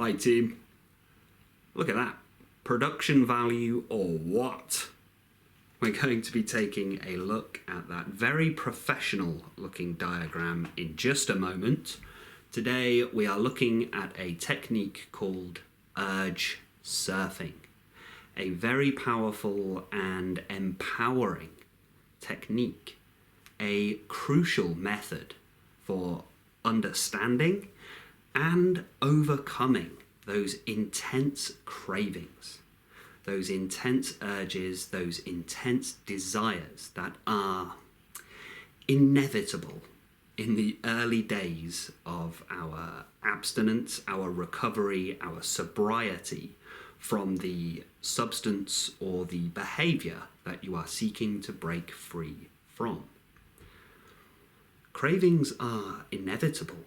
Hi team. Look at that. Production value or what? We're going to be taking a look at that very professional looking diagram in just a moment. Today we are looking at a technique called urge surfing. A very powerful and empowering technique. A crucial method for understanding and overcoming those intense cravings, those intense urges, those intense desires that are inevitable in the early days of our abstinence, our recovery, our sobriety from the substance or the behaviour that you are seeking to break free from. Cravings are inevitable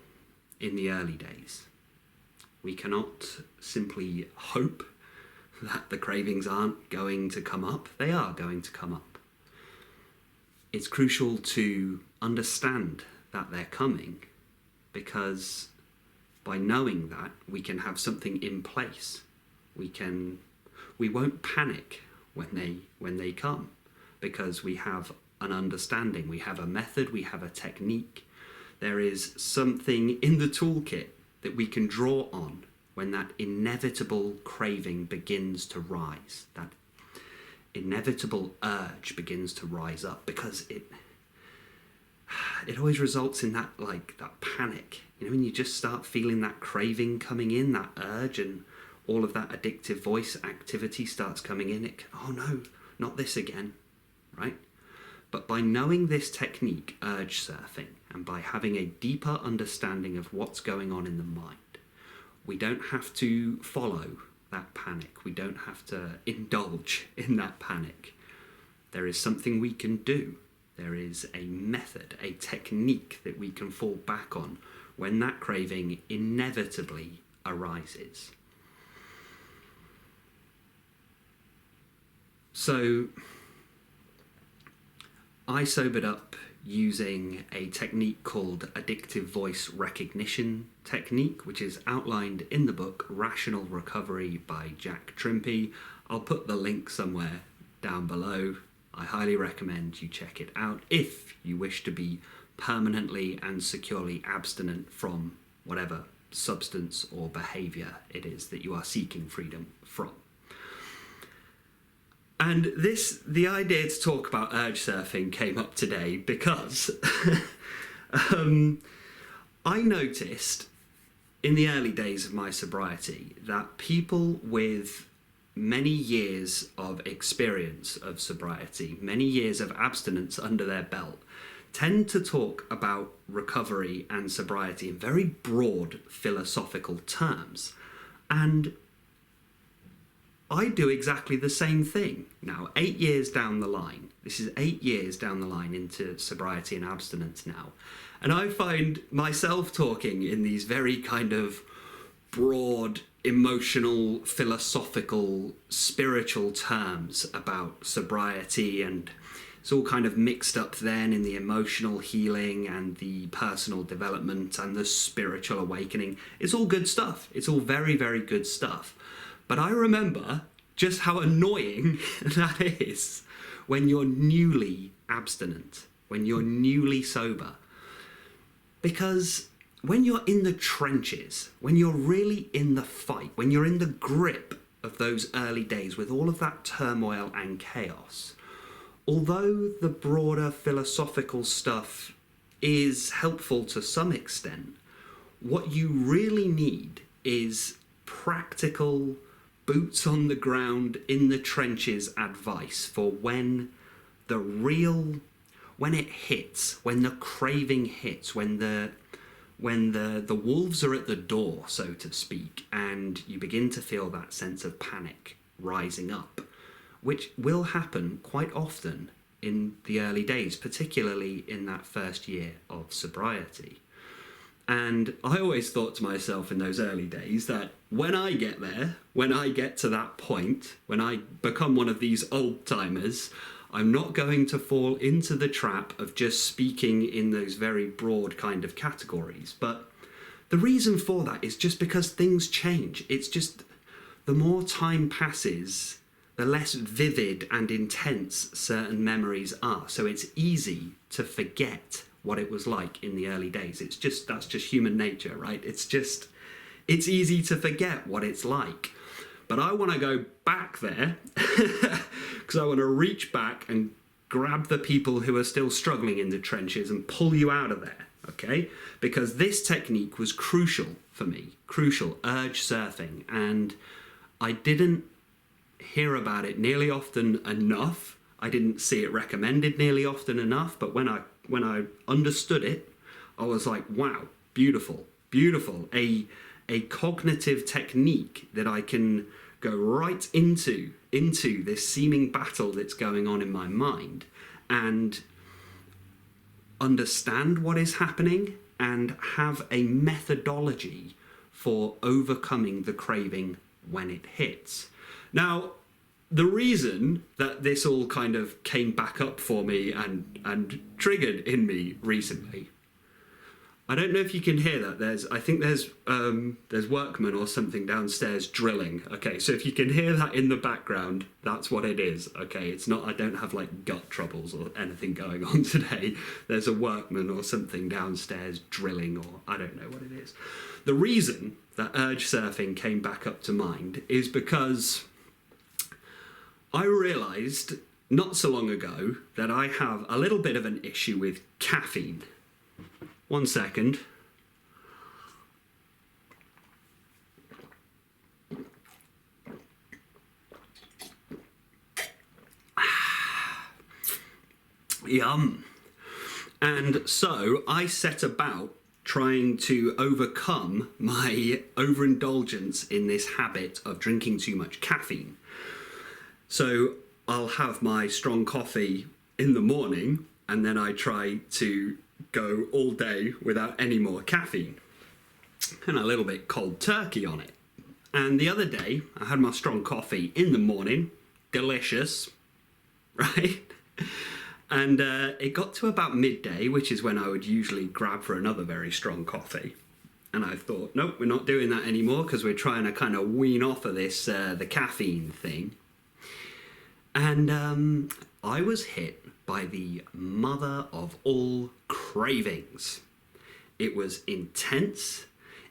in the early days. We cannot simply hope that the cravings aren't going to come up. They are going to come up. It's crucial to understand that they're coming, because by knowing that, we can have something in place. We won't panic when they come, because we have an understanding, we have a method, we have a technique. There is something in the toolkit that we can draw on when that inevitable craving begins to rise, that inevitable urge begins to rise up, because it always results in that panic. You know, when you just start feeling that craving coming in, that urge, and all of that addictive voice activity starts coming in, oh no, not this again, right? But by knowing this technique, urge surfing, and by having a deeper understanding of what's going on in the mind, we don't have to follow that panic. We don't have to indulge in that panic. There is something we can do. There is a method, a technique that we can fall back on when that craving inevitably arises. So, I sobered up using a technique called addictive voice recognition technique, which is outlined in the book Rational Recovery by Jack Trimpey. I'll put the link somewhere down below. I highly recommend you check it out if you wish to be permanently and securely abstinent from whatever substance or behaviour it is that you are seeking freedom from. And the idea to talk about urge surfing came up today because I noticed in the early days of my sobriety that people with many years of experience of sobriety, many years of abstinence under their belt, tend to talk about recovery and sobriety in very broad philosophical terms. And I do exactly the same thing now, 8 years down the line. This is 8 years down the line into sobriety and abstinence now. And I find myself talking in these very kind of broad, emotional, philosophical, spiritual terms about sobriety, and it's all kind of mixed up then in the emotional healing and the personal development and the spiritual awakening. It's all good stuff. It's all very, very good stuff. But I remember just how annoying that is when you're newly abstinent, when you're newly sober. Because when you're in the trenches, when you're really in the fight, when you're in the grip of those early days with all of that turmoil and chaos, although the broader philosophical stuff is helpful to some extent, what you really need is practical, boots on the ground, in the trenches advice for when it hits, when the craving hits, when the wolves are at the door, so to speak, and you begin to feel that sense of panic rising up, which will happen quite often in the early days, particularly in that first year of sobriety. And I always thought to myself in those early days that when I get there, when I get to that point, when I become one of these old-timers, I'm not going to fall into the trap of just speaking in those very broad kind of categories, but the reason for that is just because things change. It's just the more time passes, the less vivid and intense certain memories are. So it's easy to forget what it was like in the early days. That's just human nature, right? It's easy to forget what it's like. But I want to go back there because I want to reach back and grab the people who are still struggling in the trenches and pull you out of there, okay? Because this technique was crucial for me, urge surfing. And I didn't hear about it nearly often enough. I didn't see it recommended nearly often enough. But when I understood it, I was like, wow, beautiful. A cognitive technique that I can go right into this seeming battle that's going on in my mind and understand what is happening and have a methodology for overcoming the craving when it hits. Now, the reason that this all kind of came back up for me and triggered in me recently, I don't know if you can hear that. I think there's workmen or something downstairs drilling. Okay, so if you can hear that in the background, that's what it is. Okay, it's not. I don't have like gut troubles or anything going on today. There's a workman or something downstairs drilling, or I don't know what it is. The reason that urge surfing came back up to mind is because I realised not so long ago that I have a little bit of an issue with caffeine. 1 second. Yum. And so I set about trying to overcome my overindulgence in this habit of drinking too much caffeine. So I'll have my strong coffee in the morning, and then I try to go all day without any more caffeine and a little bit cold turkey on it. And the other day I had my strong coffee in the morning, delicious, right? And it got to about midday, which is when I would usually grab for another very strong coffee. And I thought, nope, we're not doing that anymore because we're trying to kind of wean off of this, the caffeine thing. And I was hit by the mother of all cravings. It was intense,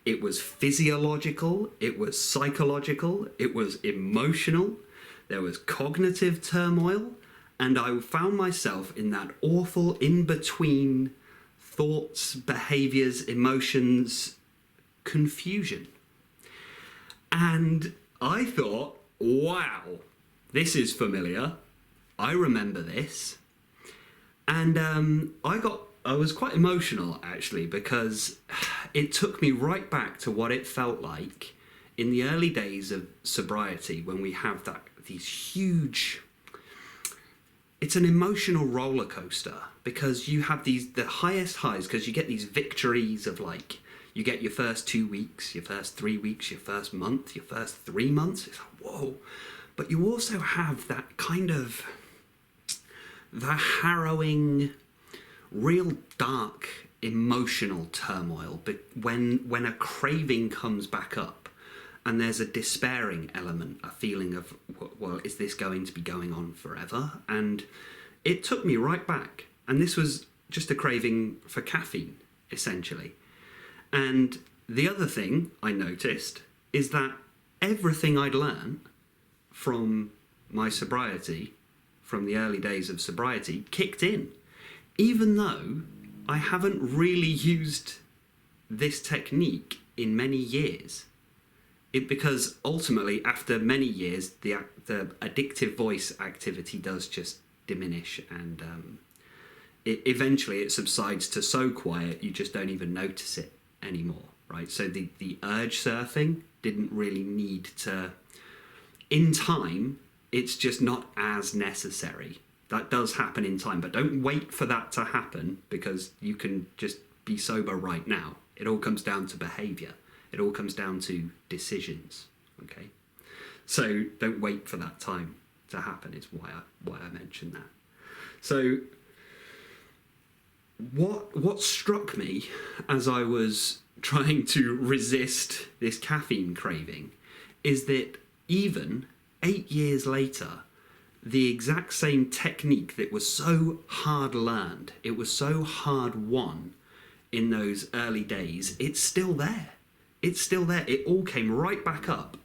it was physiological, it was psychological, it was emotional, there was cognitive turmoil, and I found myself in that awful in-between thoughts, behaviours, emotions, confusion. And I thought, wow, this is familiar. I remember this. And I was quite emotional, actually, because it took me right back to what it felt like in the early days of sobriety, when we have these huge... It's an emotional roller coaster, because you have the highest highs, because you get these victories of, like, you get your first 2 weeks, your first 3 weeks, your first month, your first 3 months. It's like, whoa. But you also have that kind of... the harrowing, real dark emotional turmoil when a craving comes back up, and there's a despairing element, a feeling of, well, is this going to be going on forever? And it took me right back. And this was just a craving for caffeine, essentially. And the other thing I noticed is that everything I'd learned from my sobriety, from the early days of sobriety, kicked in, even though I haven't really used this technique in many years. Because ultimately, after many years, the addictive voice activity does just diminish, and eventually it subsides to so quiet you just don't even notice it anymore, right? So the urge surfing didn't really need to... In time, it's just not as necessary. That does happen in time, but don't wait for that to happen, because you can just be sober right now. It all comes down to behaviour. It all comes down to decisions, okay? So don't wait for that time to happen, is why I mentioned that. So what struck me as I was trying to resist this caffeine craving is that even 8 years later, the exact same technique that was so hard learned, it was so hard won in those early days, it's still there. It's still there. It all came right back up,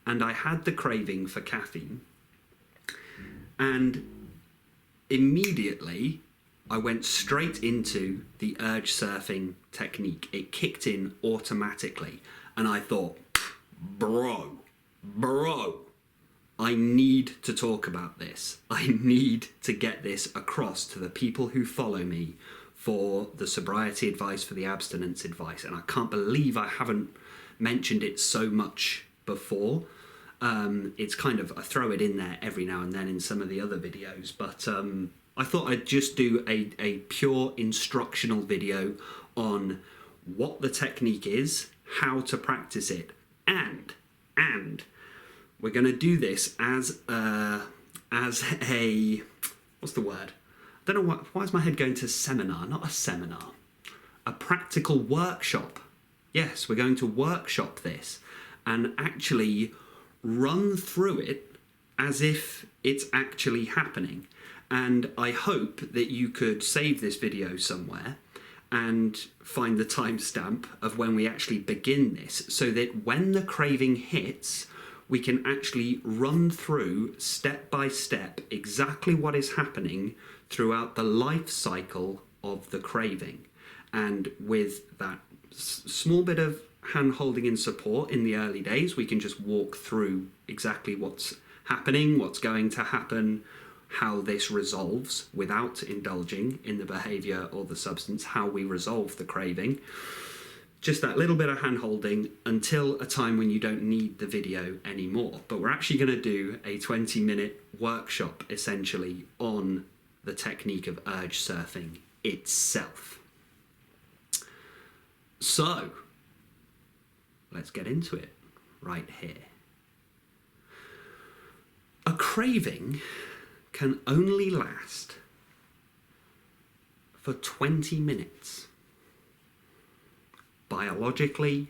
and I had the craving for caffeine, and immediately I went straight into the urge surfing technique. It kicked in automatically, and I thought, bro, I need to talk about this. I need to get this across to the people who follow me for the sobriety advice, for the abstinence advice. And I can't believe I haven't mentioned it so much before. It's kind of, I throw it in there every now and then in some of the other videos, but I thought I'd just do a pure instructional video on what the technique is, how to practice it, and we're going to do this as a what's the word? I don't know why is my head going to seminar, not a seminar. A practical workshop. Yes, we're going to workshop this and actually run through it as if it's actually happening. And I hope that you could save this video somewhere and find the timestamp of when we actually begin this, so that when the craving hits, we can actually run through step by step exactly what is happening throughout the life cycle of the craving. And with that small bit of hand holding and support in the early days, we can just walk through exactly what's happening, what's going to happen, how this resolves without indulging in the behaviour or the substance, how we resolve the craving. Just that little bit of hand holding until a time when you don't need the video anymore. But we're actually going to do a 20-minute workshop essentially on the technique of urge surfing itself. So let's get into it right here. A craving can only last for 20 minutes. Biologically,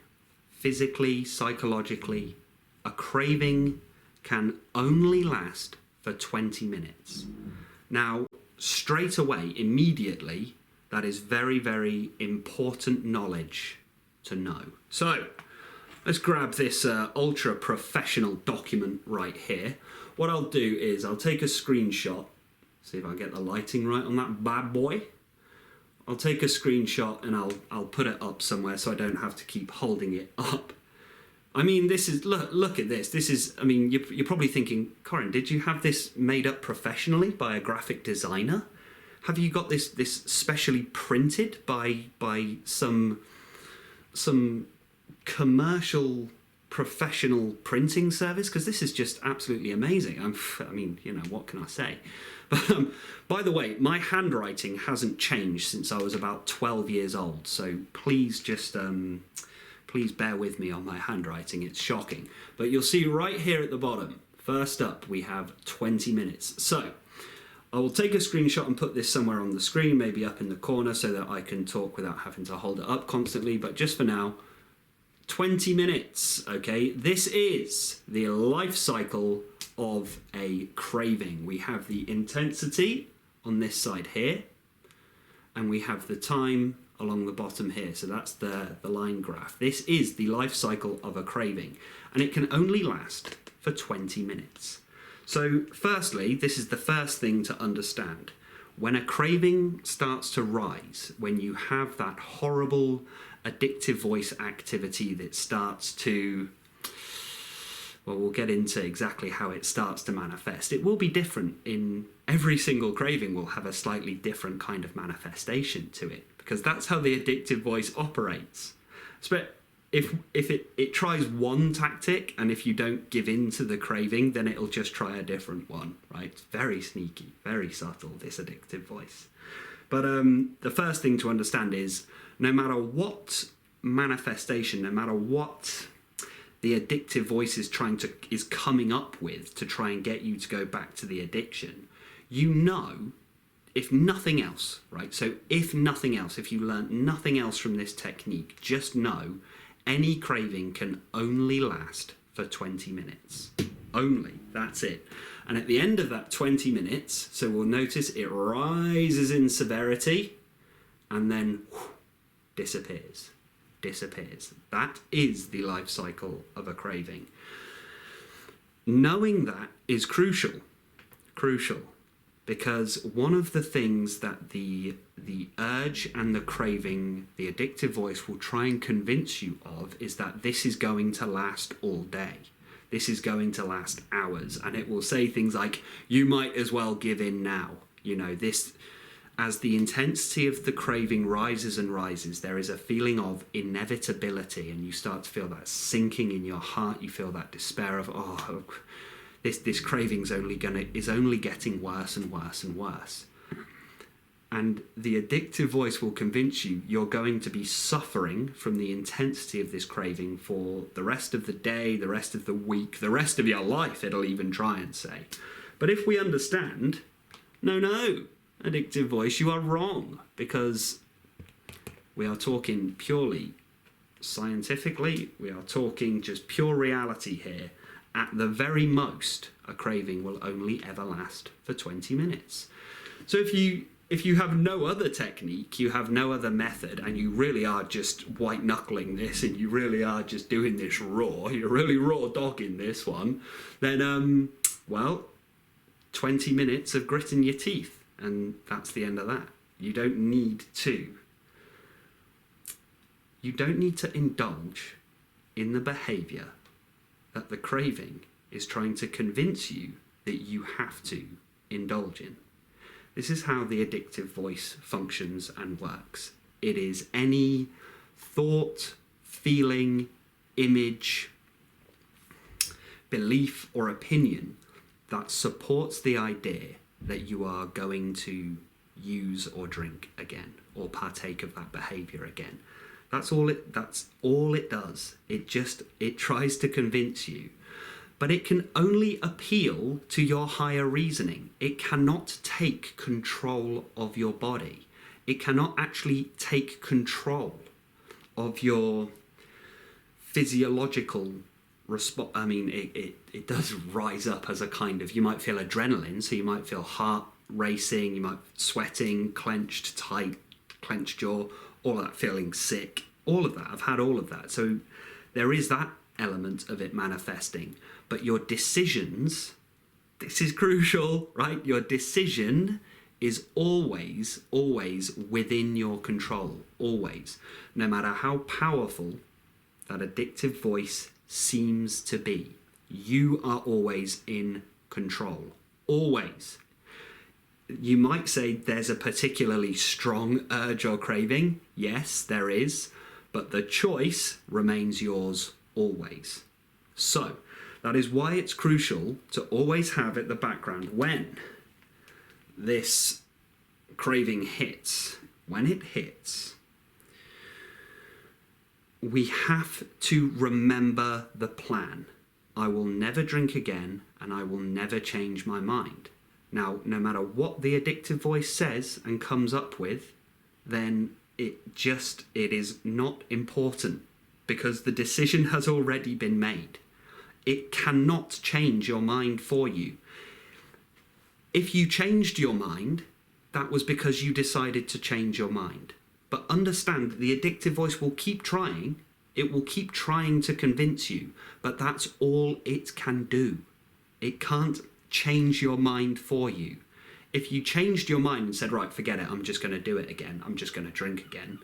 physically, psychologically, a craving can only last for 20 minutes. Now, straight away, immediately, that is very, very important knowledge to know. So, let's grab this ultra professional document right here. What I'll do is I'll take a screenshot, see if I get the lighting right on that bad boy. I'll take a screenshot and I'll put it up somewhere so I don't have to keep holding it up. I mean, this is, look at this. This is, I mean, you're probably thinking, Corin, did you have this made up professionally by a graphic designer? Have you got this specially printed by some commercial professional printing service? Because this is just absolutely amazing. I mean, you know, what can I say? But by the way, my handwriting hasn't changed since I was about 12 years old. So please just please bear with me on my handwriting. It's shocking. But you'll see right here at the bottom, first up, we have 20 minutes. So I will take a screenshot and put this somewhere on the screen, maybe up in the corner, so that I can talk without having to hold it up constantly. But just for now, 20 minutes, okay? This is the life cycle of a craving. We have the intensity on this side here, and we have the time along the bottom here. So that's the line graph. This is the life cycle of a craving, and it can only last for 20 minutes. So firstly, this is the first thing to understand. When a craving starts to rise, when you have that horrible addictive voice activity that starts to, well, we'll get into exactly how it starts to manifest. It will be different in every single craving, will have a slightly different kind of manifestation to it, because that's how the addictive voice operates. So if it tries one tactic, and if you don't give in to the craving, then it'll just try a different one, right? It's very sneaky, very subtle, this addictive voice. But the first thing to understand is, no matter what manifestation, no matter what the addictive voice is coming up with to try and get you to go back to the addiction, you know if nothing else, right? So if nothing else, if you learn nothing else from this technique, just know any craving can only last for 20 minutes. Only. That's it. And at the end of that 20 minutes, so we'll notice it rises in severity and then disappears. That is the life cycle of a craving. Knowing that is crucial, because one of the things that the urge and the craving, the addictive voice, will try and convince you of is that this is going to last all day. This is going to last hours, and it will say things like, you might as well give in now. You know, this, as the intensity of the craving rises and rises, there is a feeling of inevitability, and you start to feel that sinking in your heart. You feel that despair of, oh, this craving's is only getting worse and worse and worse. And the addictive voice will convince you you're going to be suffering from the intensity of this craving for the rest of the day, the rest of the week, the rest of your life, it'll even try and say. But if we understand, no, addictive voice, you are wrong, because we are talking purely scientifically, we are talking just pure reality here. At the very most, a craving will only ever last for 20 minutes. So if you have no other technique, you have no other method, and you really are just white knuckling this, and you really are just doing this raw, you're really raw dogging this one, then, 20 minutes of gritting your teeth, and that's the end of that. You don't need to indulge in the behaviour that the craving is trying to convince you that you have to indulge in. This is how the addictive voice functions and works. It is any thought, feeling, image, belief, or opinion that supports the idea that you are going to use or drink again, or partake of that behaviour again. That's all it does. It tries to convince you. But it can only appeal to your higher reasoning. It cannot take control of your body. It cannot actually take control of your physiological response. I mean, it does rise up as a kind of, you might feel adrenaline, so you might feel heart racing, you might sweating, clenched, tight, clenched jaw, all of that, feeling sick, all of that. I've had all of that. So there is that element of it manifesting. But your decisions, this is crucial, right? Your decision is always within your control, always. No matter how powerful that addictive voice seems to be, you are always in control, always. You might say there's a particularly strong urge or craving. Yes, there is, but the choice remains yours always. So that is why it's crucial to always have at the background when this craving hits, when it hits, we have to remember the plan. I will never drink again, and I will never change my mind. Now, no matter what the addictive voice says and comes up with, then it is not important, because the decision has already been made. It cannot change your mind for you. If you changed your mind, that was because you decided to change your mind. But understand, the addictive voice will keep trying. It will keep trying to convince you, but that's all it can do. It can't change your mind for you. If you changed your mind and said, right, forget it, I'm just going to do it again, I'm just going to drink again,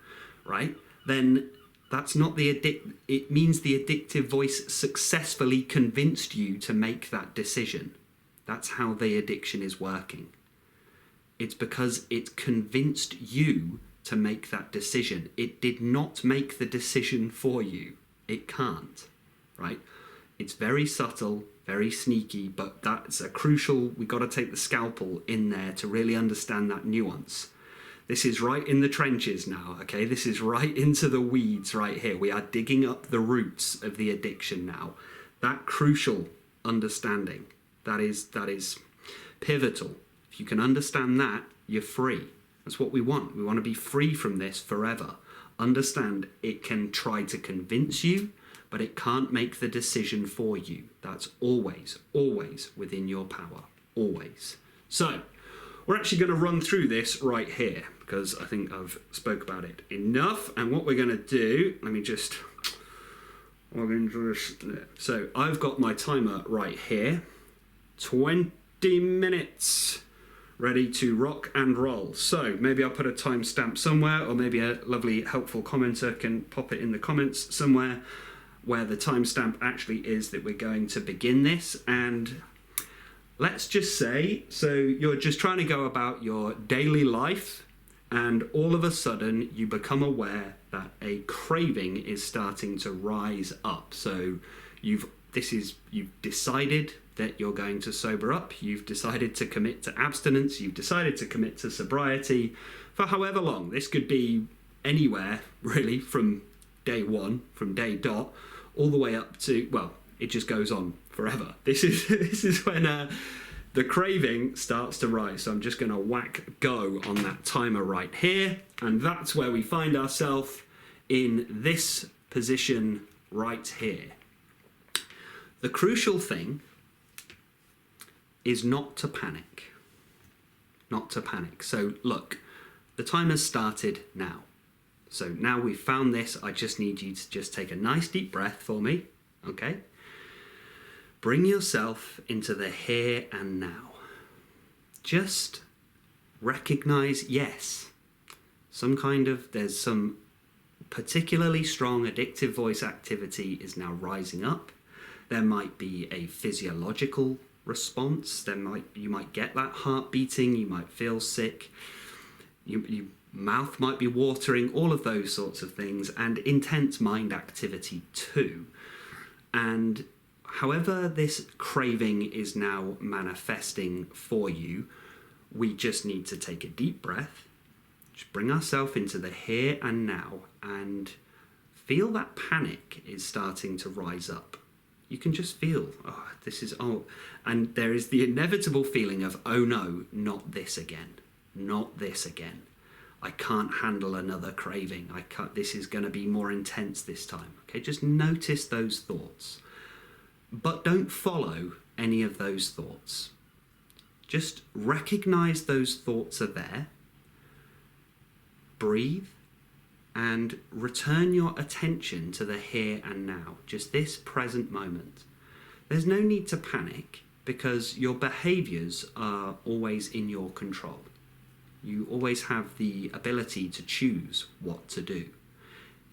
right? Then that's not it means the addictive voice successfully convinced you to make that decision. That's how the addiction is working. It's because it convinced you to make that decision. It did not make the decision for you. It can't, right? It's very subtle, very sneaky, but that's a crucial, we've got to take the scalpel in there to really understand that nuance. This is right in the trenches now, okay? This is right into the weeds right here. We are digging up the roots of the addiction now. That crucial understanding, that is pivotal. If you can understand that, you're free. That's what we want. We want to be free from this forever. Understand it can try to convince you, but it can't make the decision for you. That's always, always within your power. Always. So, we're actually going to run through this right here because I think I've spoke about it enough. And what we're going to do, let me just log into this. So, I've got my timer right here. 20 minutes. Ready to rock and roll. So maybe I'll put a timestamp somewhere, or maybe a lovely helpful commenter can pop it in the comments somewhere where the timestamp actually is that we're going to begin this. And let's just say, so you're just trying to go about your daily life, and all of a sudden you become aware that a craving is starting to rise up. So you've decided that you're going to sober up, you've decided to commit to abstinence, you've decided to commit to sobriety for however long. This could be anywhere, really, from day one, from day dot, all the way up to, well, it just goes on forever. This is when the craving starts to rise. So I'm just going to whack go on that timer right here, and that's where we find ourselves in this position right here. The crucial thing is not to panic. Not to panic. So look, the timer's started now. So now we've found this, I just need you to just take a nice deep breath for me, okay? Bring yourself into the here and now. Just recognize, yes, there's some particularly strong addictive voice activity is now rising up. There might be a physiological response. You might get that heart beating, you might feel sick, your mouth might be watering, all of those sorts of things, and intense mind activity too. And however this craving is now manifesting for you, we just need to take a deep breath, just bring ourselves into the here and now, and feel that panic is starting to rise up. You can just feel, and there is the inevitable feeling of, oh no, not this again, not this again. I can't handle another craving. This is going to be more intense this time. Okay, just notice those thoughts, but don't follow any of those thoughts. Just recognize those thoughts are there, breathe, and return your attention to the here and now, just this present moment. There's no need to panic because your behaviours are always in your control. You always have the ability to choose what to do,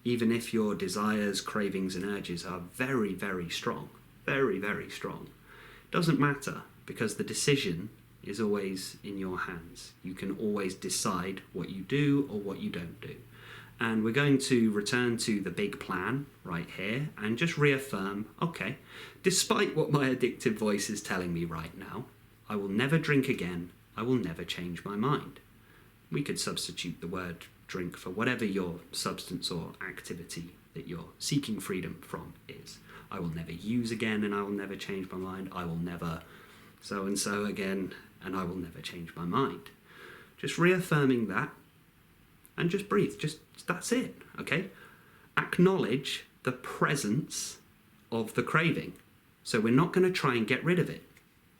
even if your desires, cravings and urges are very, very strong, very, very strong. Doesn't matter because the decision is always in your hands. You can always decide what you do or what you don't do. And we're going to return to the big plan right here and just reaffirm, okay, despite what my addictive voice is telling me right now, I will never drink again. I will never change my mind. We could substitute the word drink for whatever your substance or activity that you're seeking freedom from is. I will never use again and I will never change my mind. I will never so-and-so again and I will never change my mind. Just reaffirming that. And just breathe, that's it, okay? Acknowledge the presence of the craving. So we're not going to try and get rid of it.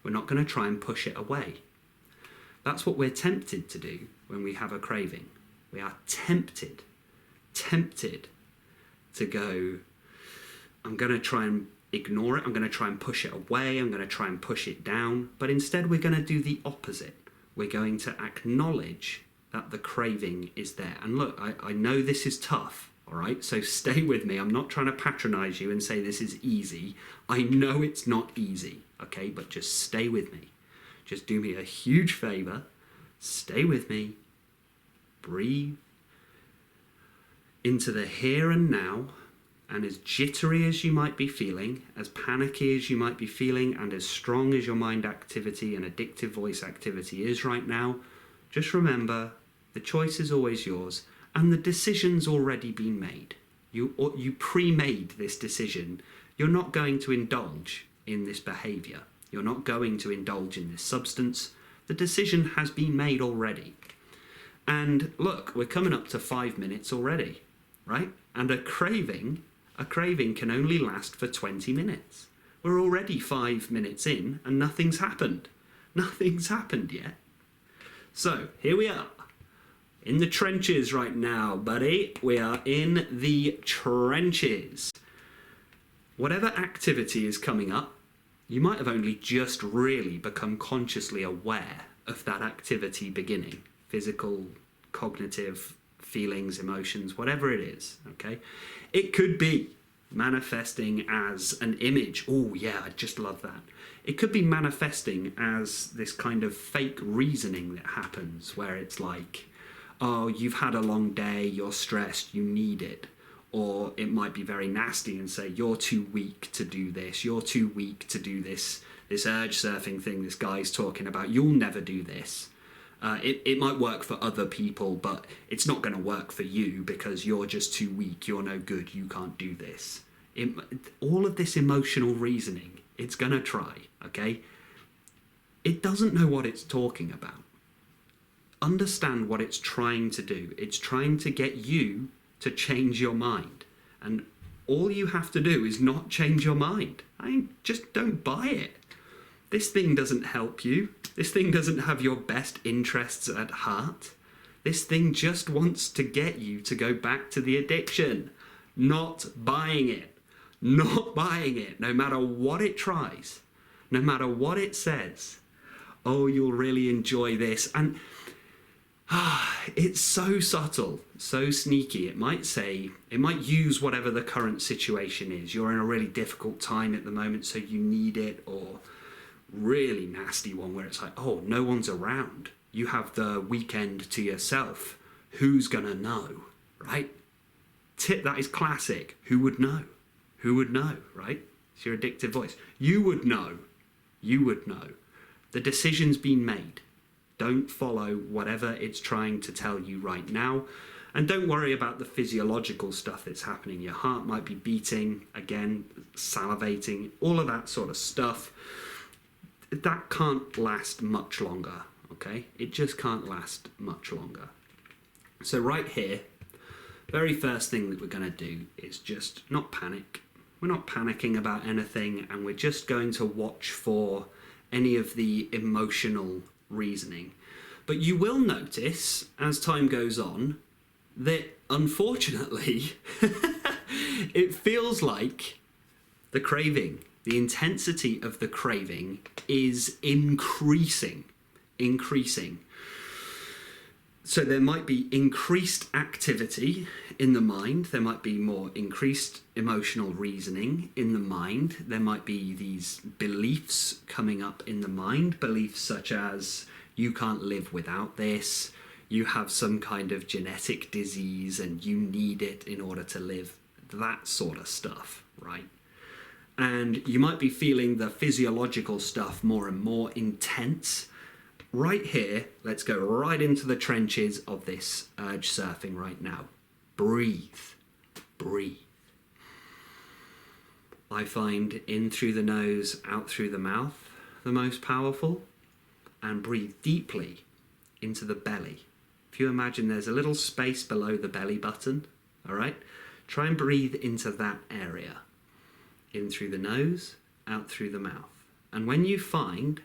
We're not going to try and push it away. That's what we're tempted to do when we have a craving. We are tempted to go, I'm going to try and ignore it, I'm going to try and push it away, I'm going to try and push it down. But instead we're going to do the opposite. We're going to acknowledge that the craving is there. And look, I know this is tough, all right? So stay with me. I'm not trying to patronize you and say this is easy. I know it's not easy, okay? But just stay with me. Just do me a huge favor. Stay with me. Breathe into the here and now. And as jittery as you might be feeling, as panicky as you might be feeling, and as strong as your mind activity and addictive voice activity is right now, just remember, the choice is always yours, and the decision's already been made. You pre-made this decision. You're not going to indulge in this behaviour. You're not going to indulge in this substance. The decision has been made already. And look, we're coming up to 5 minutes already, right? And a craving can only last for 20 minutes. We're already 5 minutes in and nothing's happened. Nothing's happened yet. So here we are. In the trenches right now, buddy. We are in the trenches. Whatever activity is coming up, you might have only just really become consciously aware of that activity beginning. Physical, cognitive, feelings, emotions, whatever it is, okay? It could be manifesting as an image. Oh yeah, I just love that. It could be manifesting as this kind of fake reasoning that happens where it's like, oh, you've had a long day, you're stressed, you need it. Or it might be very nasty and say, you're too weak to do this, you're too weak to do this urge surfing thing this guy's talking about, you'll never do this. It might work for other people, but it's not going to work for you because you're just too weak, you're no good, you can't do this. All of this emotional reasoning, it's going to try, okay? It doesn't know what it's talking about. Understand what it's trying to do. It's trying to get you to change your mind. And all you have to do is not change your mind. Just don't buy it. This thing doesn't help you. This thing doesn't have your best interests at heart. This thing just wants to get you to go back to the addiction. Not buying it. Not buying it, no matter what it tries. No matter what it says. Oh, you'll really enjoy this. And it's so subtle, so sneaky. It might use whatever the current situation is. You're in a really difficult time at the moment, so you need it. Or really nasty one where it's like, oh, no one's around. You have the weekend to yourself. Who's gonna know, right? That is classic. Who would know? Who would know, right? It's your addictive voice. You would know. You would know. The decision's been made. Don't follow whatever it's trying to tell you right now. And don't worry about the physiological stuff that's happening. Your heart might be beating, again, salivating, all of that sort of stuff. That can't last much longer, okay? It just can't last much longer. So right here, very first thing that we're going to do is just not panic. We're not panicking about anything, and we're just going to watch for any of the emotional reasoning. But you will notice as time goes on that unfortunately it feels like the craving, the intensity of the craving is increasing. So there might be increased activity in the mind, there might be more increased emotional reasoning in the mind, there might be these beliefs coming up in the mind, beliefs such as you can't live without this, you have some kind of genetic disease and you need it in order to live, that sort of stuff, right? And you might be feeling the physiological stuff more and more intense. Right here, let's go right into the trenches of this urge surfing right now. Breathe. Breathe. I find in through the nose, out through the mouth, the most powerful. And breathe deeply into the belly. If you imagine there's a little space below the belly button, all right? Try and breathe into that area. In through the nose, out through the mouth. And when you find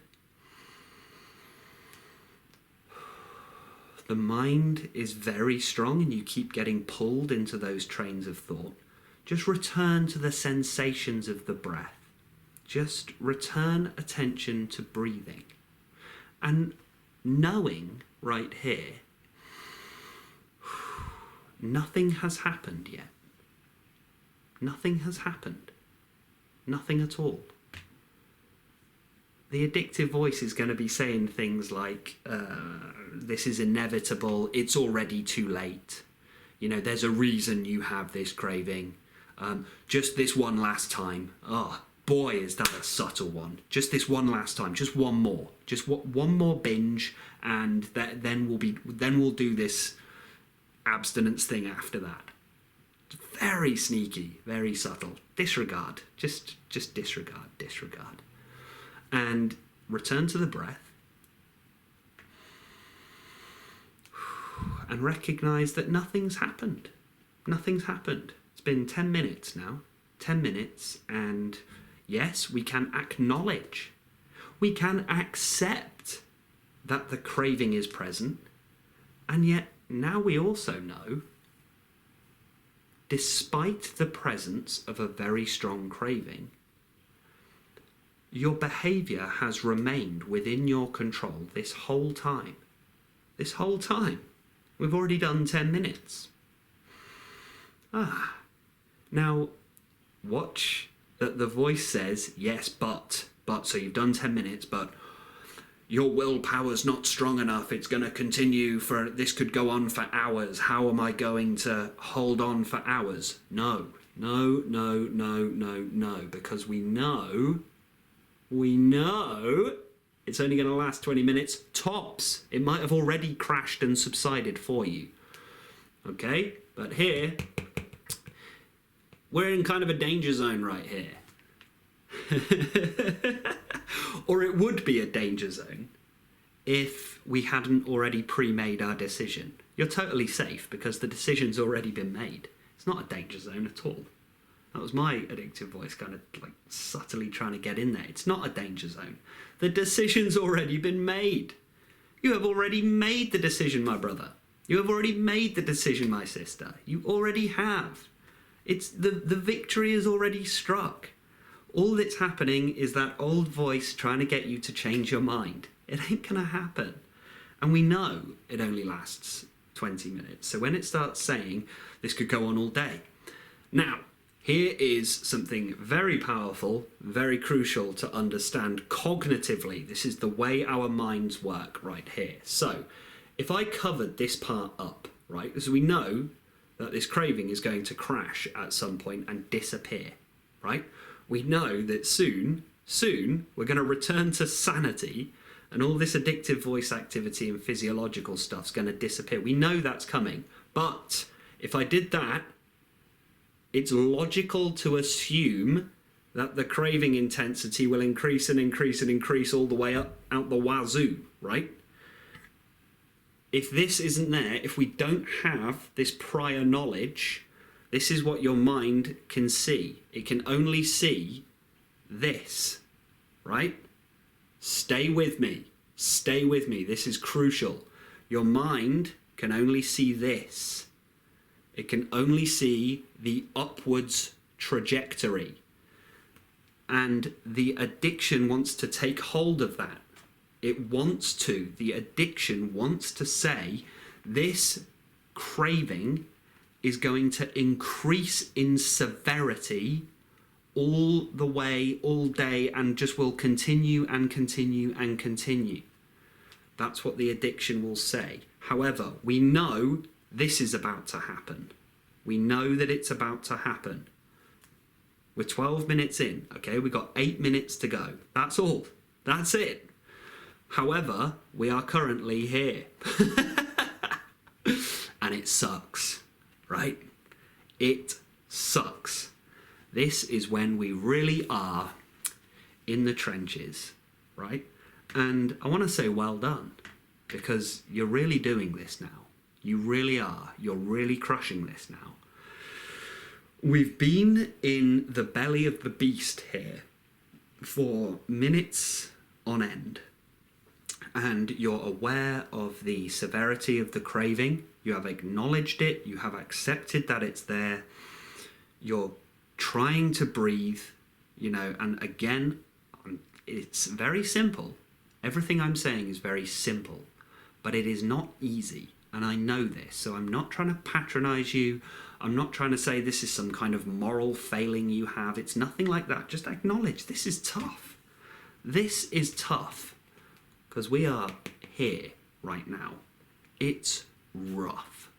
the mind is very strong and you keep getting pulled into those trains of thought, just return to the sensations of the breath. Just return attention to breathing. And knowing right here, nothing has happened yet. Nothing has happened. Nothing at all. The addictive voice is going to be saying things like, this is inevitable, it's already too late. You know, there's a reason you have this craving. Just this one last time. Oh, boy, is that a subtle one. Just this one last time, just one more. Just one more binge, and then we'll do this abstinence thing after that. Very sneaky, very subtle. Disregard. Just disregard. And return to the breath. and recognise that nothing's happened. Nothing's happened. It's been 10 minutes now. 10 minutes, and yes, we can acknowledge, we can accept that the craving is present, and yet now we also know, despite the presence of a very strong craving, your behaviour has remained within your control this whole time. This whole time. We've already done 10 minutes. Now, watch that the voice says, yes, but, so you've done 10 minutes, but your willpower's not strong enough. It's going to continue this could go on for hours. How am I going to hold on for hours? No, because we know it's only going to last 20 minutes, tops. It might have already crashed and subsided for you. Okay, but here, we're in kind of a danger zone right here. Or it would be a danger zone if we hadn't already pre-made our decision. You're totally safe because the decision's already been made. It's not a danger zone at all. That was my addictive voice kind of like subtly trying to get in there. It's not a danger zone. The decision's already been made. You have already made the decision, my brother. You have already made the decision, my sister. You already have. It's the victory is already struck. All that's happening is that old voice trying to get you to change your mind. It ain't gonna happen. And we know it only lasts 20 minutes. So when it starts saying this could go on all day. Now, here is something very powerful, very crucial to understand cognitively. This is the way our minds work right here. So if I covered this part up, right, as we know that this craving is going to crash at some point and disappear, right? We know that soon we're going to return to sanity and all this addictive voice activity and physiological stuff's going to disappear. We know that's coming. But if I did that, it's logical to assume that the craving intensity will increase and increase and increase all the way up out the wazoo, right? If this isn't there, if we don't have this prior knowledge, this is what your mind can see. It can only see this, right? Stay with me. Stay with me. This is crucial. Your mind can only see this. It can only see the upwards trajectory. And the addiction wants to take hold of that. It wants to. The addiction wants to say, this craving is going to increase in severity all the way, all day, and just will continue and continue and continue. That's what the addiction will say. However, we know this is about to happen. We know that it's about to happen. We're 12 minutes in, okay? We've got 8 minutes to go. That's all. That's it. However, we are currently here. And it sucks, right? It sucks. This is when we really are in the trenches, right? And I want to say well done, because you're really doing this now. You really are. You're really crushing this now. We've been in the belly of the beast here for minutes on end. And you're aware of the severity of the craving. You have acknowledged it. You have accepted that it's there. You're trying to breathe, and again, it's very simple. Everything I'm saying is very simple, but it is not easy. And I know this, so I'm not trying to patronize you. I'm not trying to say this is some kind of moral failing you have. It's nothing like that. Just acknowledge this is tough. This is tough because we are here right now. It's rough,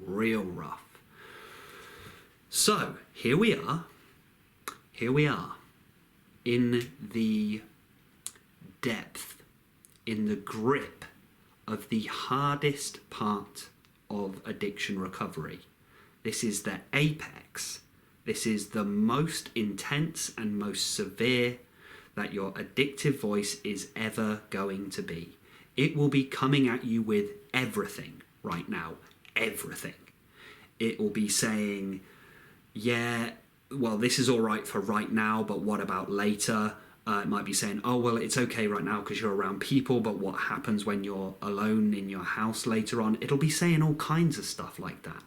real rough. So here we are in the depth, in the grip of the hardest part of addiction recovery. This is the apex. This is the most intense and most severe that your addictive voice is ever going to be. It will be coming at you with everything, right now. Everything. It will be saying, yeah, well, this is all right for right now, but what about later? It might be saying, oh, well, it's okay right now because you're around people, but what happens when you're alone in your house later on? It'll be saying all kinds of stuff like that.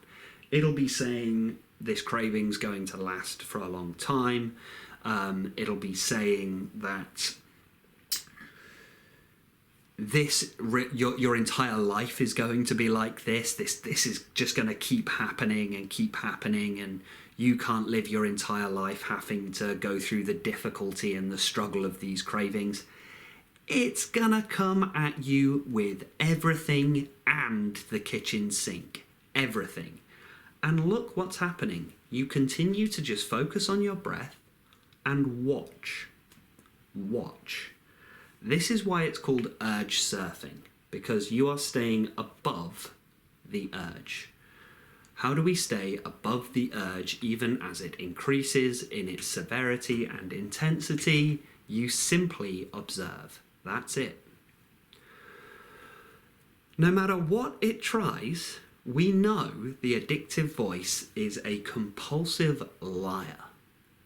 It'll be saying this craving's going to last for a long time. It'll be saying that your entire life is going to be like this. This is just going to keep happening, and you can't live your entire life having to go through the difficulty and the struggle of these cravings. It's gonna come at you with everything and the kitchen sink. Everything. And look what's happening. You continue to just focus on your breath and watch. Watch. This is why it's called urge surfing, because you are staying above the urge. How do we stay above the urge even as it increases in its severity and intensity? You simply observe. That's it. No matter what it tries, we know the addictive voice is a compulsive liar.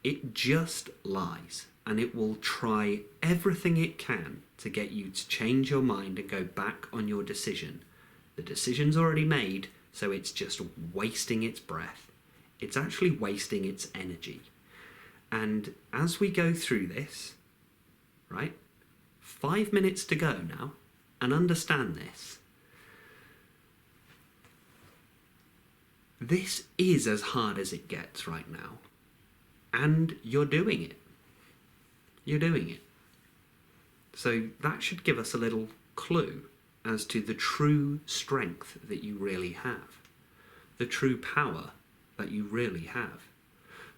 It just lies, and it will try everything it can to get you to change your mind and go back on your decision. The decision's already made, so it's just wasting its breath. It's actually wasting its energy. And as we go through this, right, 5 minutes to go now, and understand this. This is as hard as it gets right now. And you're doing it. You're doing it. So that should give us a little clue as to the true strength that you really have. The true power that you really have.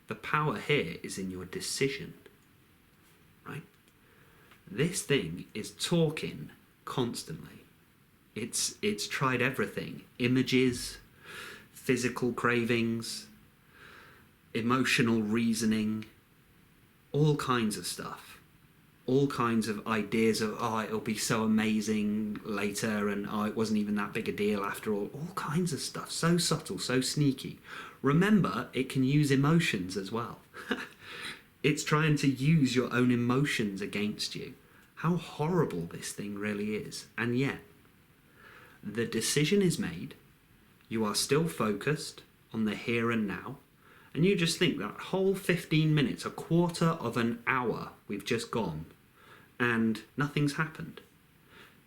The power here is in your decision. Right? This thing is talking constantly. It's tried everything. Images, physical cravings, emotional reasoning, all kinds of stuff. All kinds of ideas of, oh, it'll be so amazing later, and oh, it wasn't even that big a deal after all. All kinds of stuff. So subtle, so sneaky. Remember, it can use emotions as well. It's trying to use your own emotions against you. How horrible this thing really is. And yet, the decision is made. You are still focused on the here and now. And you just think that whole 15 minutes, a quarter of an hour we've just gone, and nothing's happened.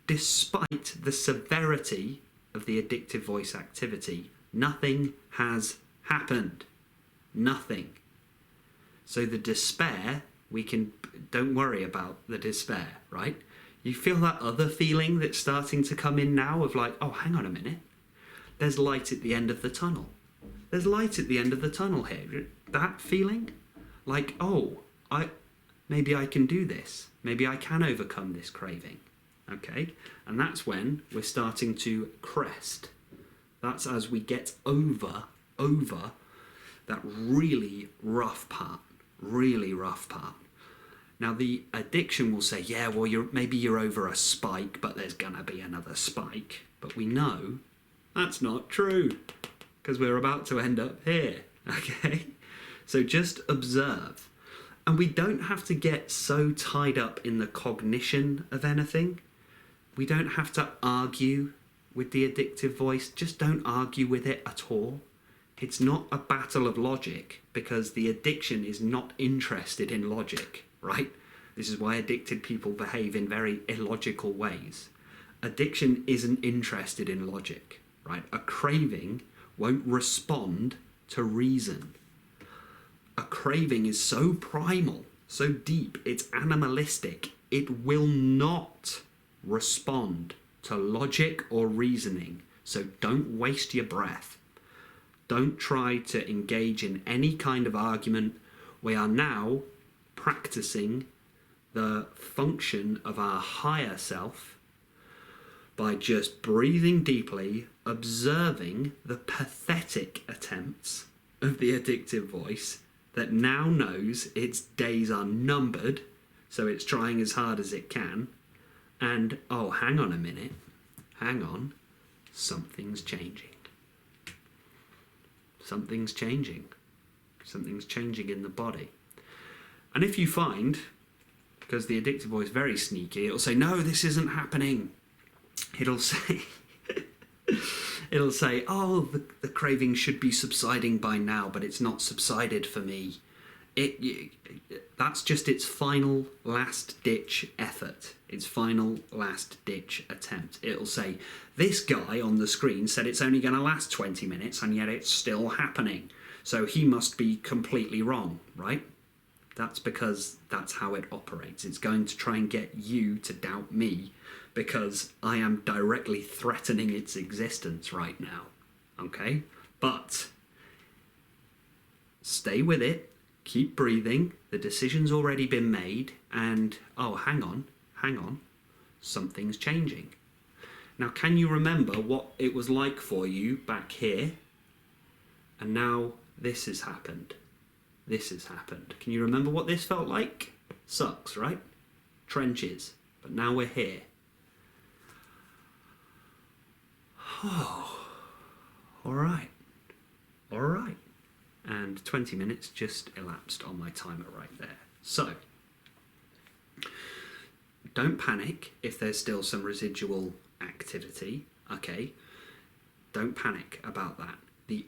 Despite the severity of the addictive voice activity, nothing has happened. Nothing. So the despair, don't worry about the despair, right? You feel that other feeling that's starting to come in now of like, oh, hang on a minute. There's light at the end of the tunnel. There's light at the end of the tunnel here. That feeling? Like, oh, maybe I can do this. Maybe I can overcome this craving. Okay? And that's when we're starting to crest. That's as we get over that really rough part. Really rough part. Now, the addiction will say, yeah, well, maybe you're over a spike, but there's going to be another spike. But we know that's not true, because we're about to end up here, okay? So just observe. And we don't have to get so tied up in the cognition of anything. We don't have to argue with the addictive voice. Just don't argue with it at all. It's not a battle of logic, because the addiction is not interested in logic, right? This is why addicted people behave in very illogical ways. Addiction isn't interested in logic, right? A craving won't respond to reason. A craving is so primal, so deep, it's animalistic. It will not respond to logic or reasoning. So don't waste your breath. Don't try to engage in any kind of argument. We are now practicing the function of our higher self by just breathing deeply, observing the pathetic attempts of the addictive voice that now knows its days are numbered, so it's trying as hard as it can. And, oh, hang on a minute. Hang on. something's changing. Something's changing. Something's changing in the body. And if you find, because the addictive voice is very sneaky, it'll say, no, this isn't happening. It'll say, oh, the craving should be subsiding by now, but it's not subsided for me. That's just its final last-ditch effort, its final last-ditch attempt. It'll say, this guy on the screen said it's only going to last 20 minutes, and yet it's still happening. So he must be completely wrong, right? That's because that's how it operates. It's going to try and get you to doubt me because I am directly threatening its existence right now, okay? But stay with it. Keep breathing, the decision's already been made, and, oh, hang on, something's changing. Now, can you remember what it was like for you back here? And now this has happened. Can you remember what this felt like? Sucks, right? Trenches. But now we're here. Oh, all right. And 20 minutes just elapsed on my timer right there. So, don't panic if there's still some residual activity, okay? Don't panic about that. The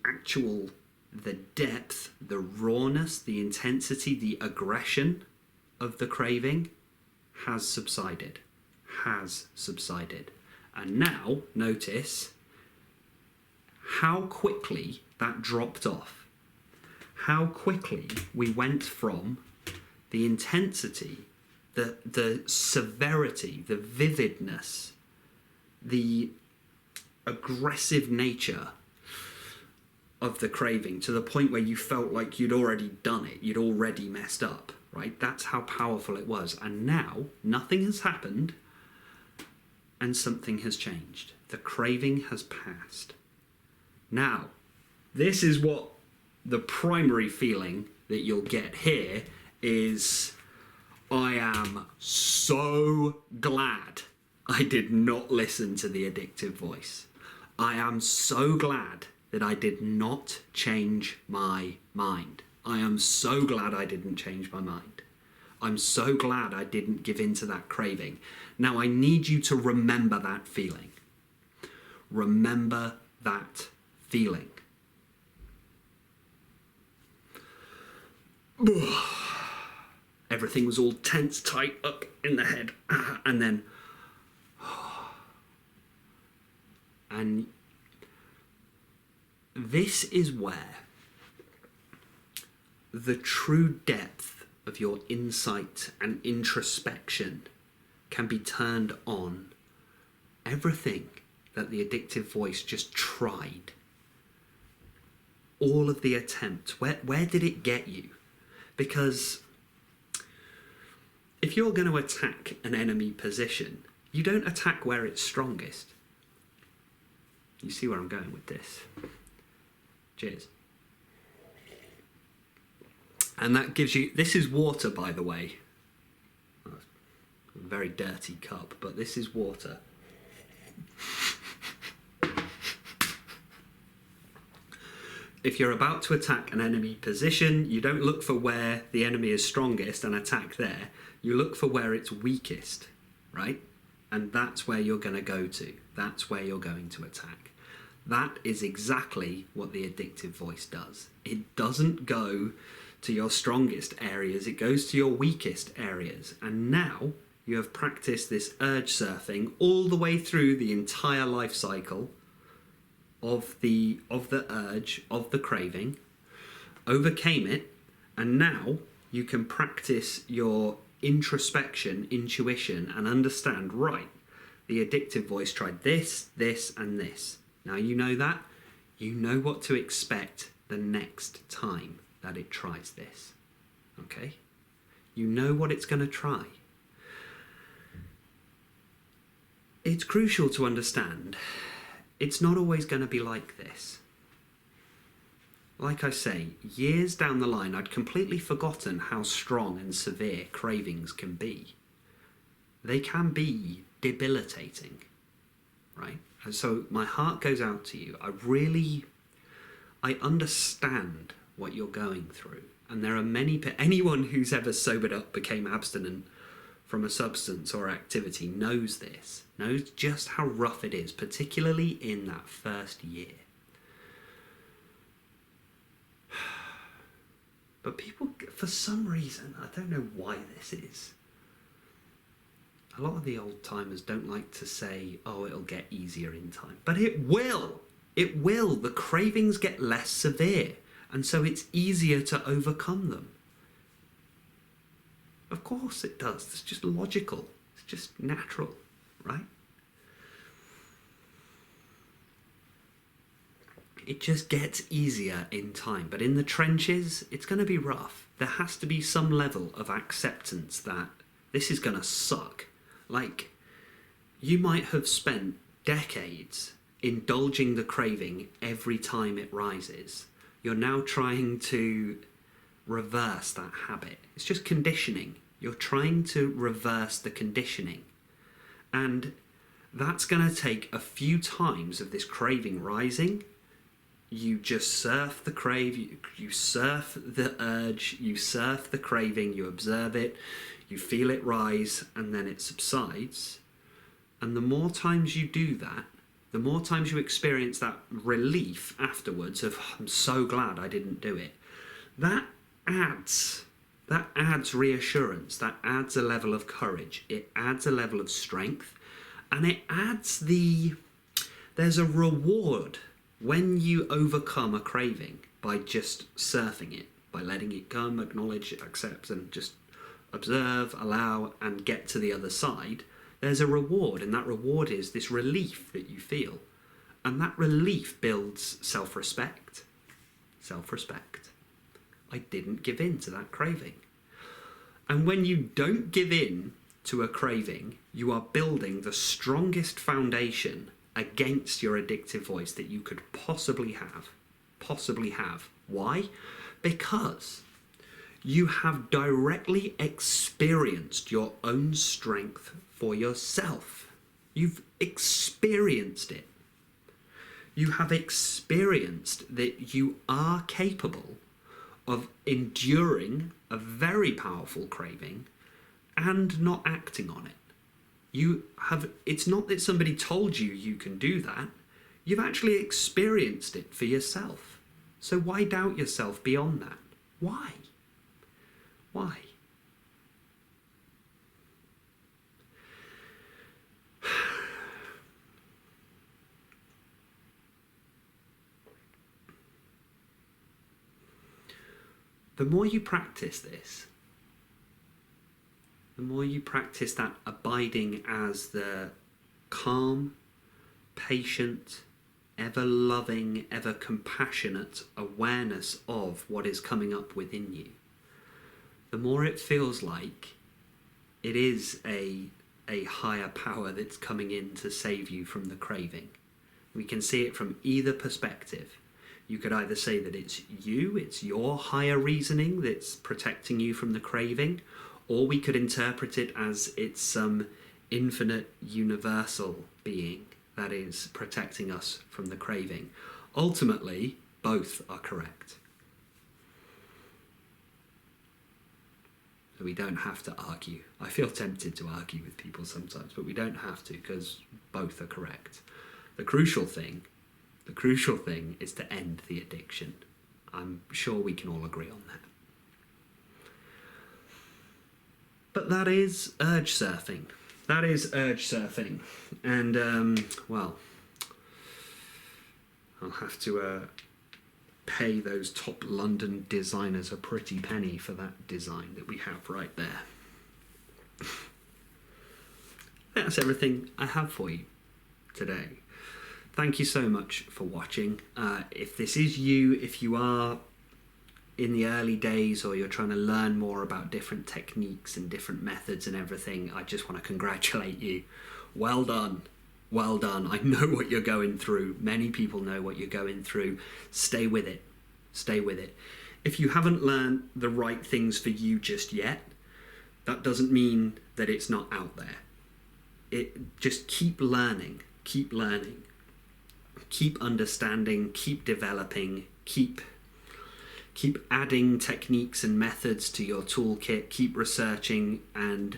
depth, the rawness, the intensity, the aggression of the craving has subsided. And now, notice how quickly that dropped off. How quickly we went from the intensity, the severity, the vividness, the aggressive nature of the craving to the point where you felt like you'd already done it, you'd already messed up, right? That's how powerful it was. And now nothing has happened and something has changed. The craving has passed. Now, this is what the primary feeling that you'll get here is, I am so glad I did not listen to the addictive voice. I am so glad that I did not change my mind. I am so glad I didn't change my mind. I'm so glad I didn't give in to that craving. Now I need you to remember that feeling. Remember that feeling. Everything was all tense, tight, up in the head, and then, and this is where the true depth of your insight and introspection can be turned on. Everything that the addictive voice just tried, all of the attempt, where did it get you? Because if you're going to attack an enemy position, you don't attack where it's strongest. You see where I'm going with this? Cheers. And that gives you, this is water, by the way. A very dirty cup, but this is water. If you're about to attack an enemy position, you don't look for where the enemy is strongest and attack there. You look for where it's weakest, right? And that's where you're going to go to. That's where you're going to attack. That is exactly what the addictive voice does. It doesn't go to your strongest areas, it goes to your weakest areas. And now you have practiced this urge surfing all the way through the entire life cycle of the urge, of the craving, overcame it, and now you can practice your introspection, intuition, and understand, right, the addictive voice tried this, this, and this. Now you know that. You know what to expect the next time that it tries this. Okay? You know what it's going to try. It's crucial to understand it's not always going to be like this. Like I say, years down the line, I'd completely forgotten how strong and severe cravings can be. They can be debilitating. right? And so my heart goes out to you. I understand what you're going through. And there are anyone who's ever sobered up, became abstinent from a substance or activity knows this, knows just how rough it is, particularly in that first year. But people, for some reason, I don't know why this is, a lot of the old timers don't like to say, oh, it'll get easier in time. But it will. It will. The cravings get less severe, and so it's easier to overcome them. Of course it does. It's just logical. It's just natural, right? It just gets easier in time. But in the trenches, it's going to be rough. There has to be some level of acceptance that this is going to suck. Like, you might have spent decades indulging the craving every time it rises. You're now trying to reverse that habit. It's just conditioning. You're trying to reverse the conditioning. And that's going to take a few times of this craving rising. You just surf the crave, you surf the urge, you surf the craving, you observe it, you feel it rise, and then it subsides. And the more times you do that, the more times you experience that relief afterwards of, I'm so glad I didn't do it, that adds reassurance, that adds a level of courage, it adds a level of strength, and it adds there's a reward when you overcome a craving by just surfing it, by letting it come, acknowledge, accept, and just observe, allow, and get to the other side. There's a reward, and that reward is this relief that you feel. And that relief builds self-respect. Self-respect. I didn't give in to that craving. And when you don't give in to a craving, you are building the strongest foundation against your addictive voice that you could possibly have. Why? Because you have directly experienced your own strength for yourself. You've experienced it. You have experienced that you are capable of enduring a very powerful craving and not acting on it. It's not that somebody told you you can do that. You've actually experienced it for yourself. So why doubt yourself beyond that? Why? Why? The more you practice this, the more you practice that abiding as the calm, patient, ever-loving, ever-compassionate awareness of what is coming up within you, the more it feels like it is a higher power that's coming in to save you from the craving. We can see it from either perspective. You could either say that it's your higher reasoning that's protecting you from the craving, or we could interpret it as it's some infinite universal being that is protecting us from the craving. Ultimately, both are correct. So we don't have to argue. I feel tempted to argue with people sometimes, but we don't have to, because both are correct. The crucial thing is to end the addiction. I'm sure we can all agree on that. But that is urge surfing. And, well, I'll have to pay those top London designers a pretty penny for that design that we have right there. That's everything I have for you today. Thank you so much for watching. If this is you, if you are in the early days or you're trying to learn more about different techniques and different methods and everything, I just want to congratulate you. Well done. Well done. I know what you're going through. Many people know what you're going through. Stay with it. Stay with it. If you haven't learned the right things for you just yet, that doesn't mean that it's not out there. Just keep learning. keep learning, keep understanding, keep developing, keep adding techniques and methods to your toolkit, keep researching, and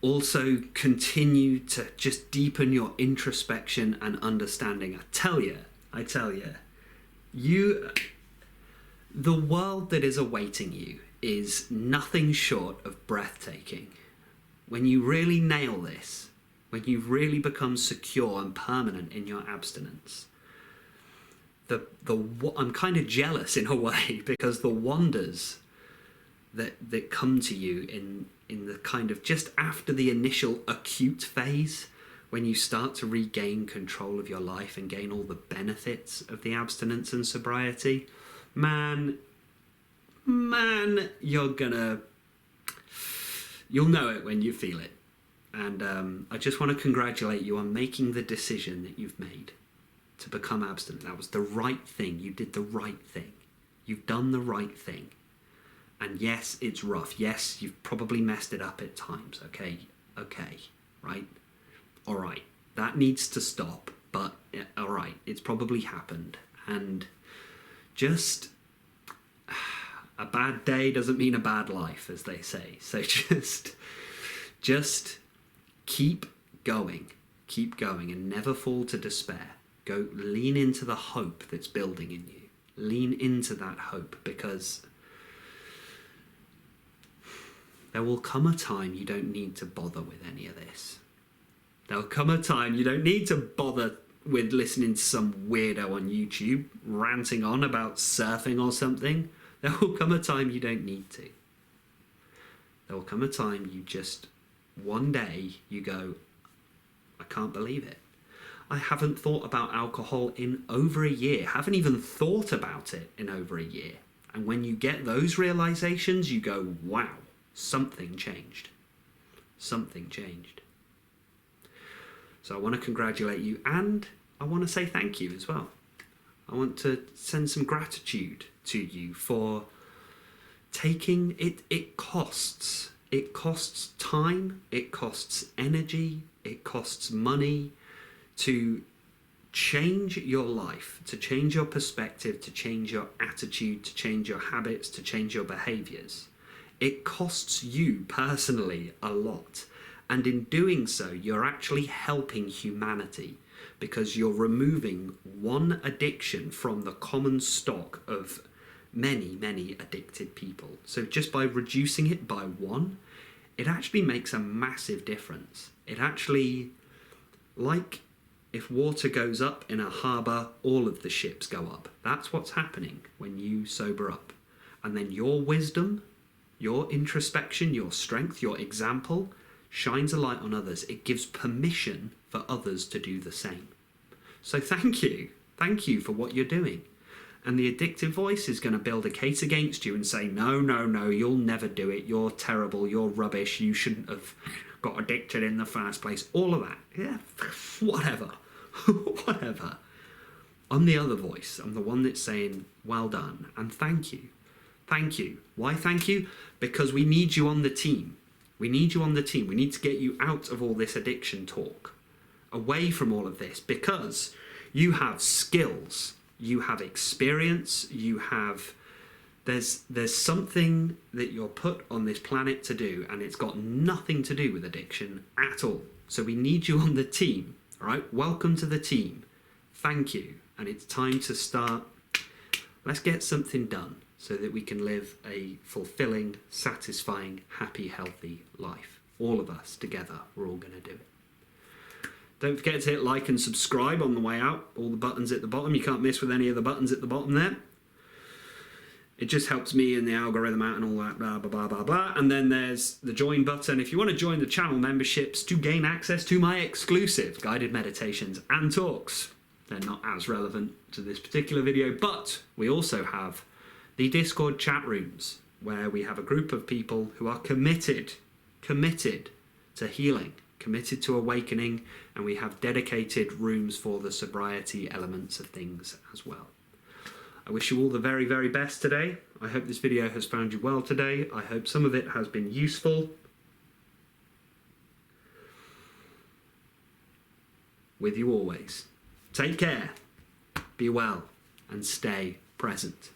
also continue to just deepen your introspection and understanding. I tell you, the world that is awaiting you is nothing short of breathtaking. When you really nail this, when you really become secure and permanent in your abstinence, I'm kind of jealous in a way, because the wonders that come to you in the kind of just after the initial acute phase, when you start to regain control of your life and gain all the benefits of the abstinence and sobriety, man, you'll know it when you feel it. And I just want to congratulate you on making the decision that you've made to become abstinent. That was the right thing. You did the right thing. You've done the right thing. And yes, it's rough. Yes, you've probably messed it up at times. Okay, right? All right, that needs to stop. But all right, it's probably happened. And just a bad day doesn't mean a bad life, as they say. So just keep going, and never fall to despair. Go lean into the hope that's building in you. Lean into that hope, because there will come a time you don't need to bother with any of this. There'll come a time you don't need to bother with listening to some weirdo on YouTube ranting on about surfing or something. There will come a time you don't need to. There will come a time you just, one day, you go, I can't believe it. I haven't thought about alcohol in over a year. Haven't even thought about it in over a year. And when you get those realizations, you go, wow, something changed. Something changed. So I want to congratulate you, and I want to say thank you as well. I want to send some gratitude to you for taking it. It costs time, it costs energy, it costs money to change your life, to change your perspective, to change your attitude, to change your habits, to change your behaviours. It costs you personally a lot. And in doing so, you're actually helping humanity, because you're removing one addiction from the common stock of many, many addicted people. So just by reducing it by one, it actually makes a massive difference. It actually, like if water goes up in a harbour, all of the ships go up. That's what's happening when you sober up. And then your wisdom, your introspection, your strength, your example shines a light on others. It gives permission for others to do the same. So thank you. Thank you for what you're doing. And the addictive voice is going to build a case against you and say, no, you'll never do it. You're terrible. You're rubbish. You shouldn't have got addicted in the first place. All of that. Yeah, whatever. Whatever. I'm the other voice. I'm the one that's saying, well done. And thank you. Thank you. Why thank you? Because we need you on the team. We need you on the team. We need to get you out of all this addiction talk, away from all of this, because you have skills, you have experience, there's something that you're put on this planet to do, and it's got nothing to do with addiction at all. So we need you on the team, all right? Welcome to the team. Thank you. And it's time to start. Let's get something done, so that we can live a fulfilling, satisfying, happy, healthy life. All of us together, we're all going to do it. Don't forget to hit like and subscribe on the way out. All the buttons at the bottom. You can't miss with any of the buttons at the bottom there. It just helps me and the algorithm out and all that, blah, blah, blah, blah, blah. And then there's the join button. If you want to join the channel memberships to gain access to my exclusive guided meditations and talks. They're not as relevant to this particular video, but we also have the Discord chat rooms, where we have a group of people who are committed to healing, committed to awakening, and we have dedicated rooms for the sobriety elements of things as well. I wish you all the very, very best today. I hope this video has found you well today. I hope some of it has been useful. with you always. Take care, be well, and stay present.